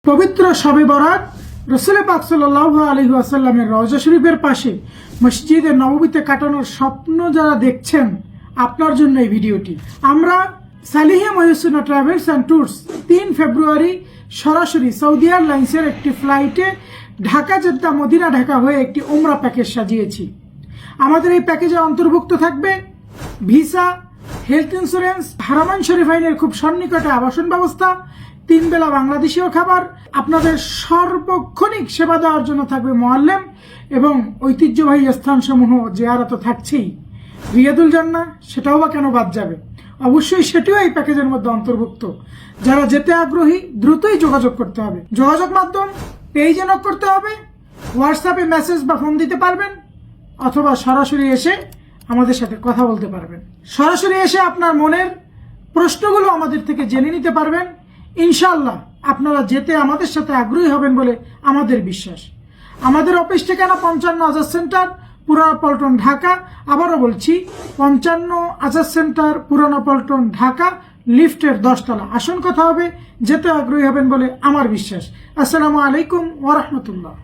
পবিত্র শবে বরাত রসুল পাক সাল্লাল্লাহু আলাইহি ওয়াসাল্লামের রওজা শরীফের পাশে মসজিদে নববীতে কাটানোর স্বপ্ন যারা দেখছেন, আপনার জন্য এই ভিডিওটি। আমরা সালিহিয়া মহসিনা ট্রাভেলস অ্যান্ড ট্যুরস 3 ফেব্রুয়ারি সরাসরি সৌদি এয়ারলাইন্সের একটি ফ্লাইটে ঢাকা জেদ্দা মদিনা ঢাকা হয়ে একটি উমরা প্যাকেজ সাজিয়েছি। আমাদের এই প্যাকেজে অন্তর্ভুক্ত থাকবে ভিসা, হেলথ ইন্স্যুরেন্স, হারামাইন শরীফাইনের খুব সন্নিকটে আবাসন ব্যবস্থা, 3 বেলা বাংলাদেশীয় খাবার, আপনাদের সর্বক্ষণিক সেবা দেওয়ার জন্য থাকবে মোয়াল্লেম এবং ঐতিহ্যবাহী স্থানসমূহ জিয়ারত থাকছেই। রিয়াদুল জান্নাহ সেটাও বা কেন বাদ যাবে? অবশ্যই সেটিও এই প্যাকেজের মধ্যে অন্তর্ভুক্ত। যারা যেতে আগ্রহী দ্রুতই যোগাযোগ করতে হবে। যোগাযোগ মাধ্যম পেজে নক করতে হবে, হোয়াটসঅ্যাপে মেসেজ বা ফোন দিতে পারবেন, অথবা সরাসরি এসে আমাদের সাথে কথা বলতে পারবেন। সরাসরি এসে আপনার মনের প্রশ্নগুলো আমাদের থেকে জেনে নিতে পারবেন। ইনশাআল্লাহ আপনারা যেতে আমাদের সাথে আগ্রহী হবেন বলে আমাদের বিশ্বাস। আমাদের অফিস ঠিকানা 55 আজাদ সেন্টার, পুরানা পল্টন, ঢাকা। আবারও বলছি, 55 আজাদ সেন্টার, পুরানা পল্টন, ঢাকা, লিফটের 10 তলা। আসুন কথা হবে, যেতে আগ্রহী হবেন বলে আমার বিশ্বাস। আসসালামু আলাইকুম ওয়া রাহমাতুল্লাহ।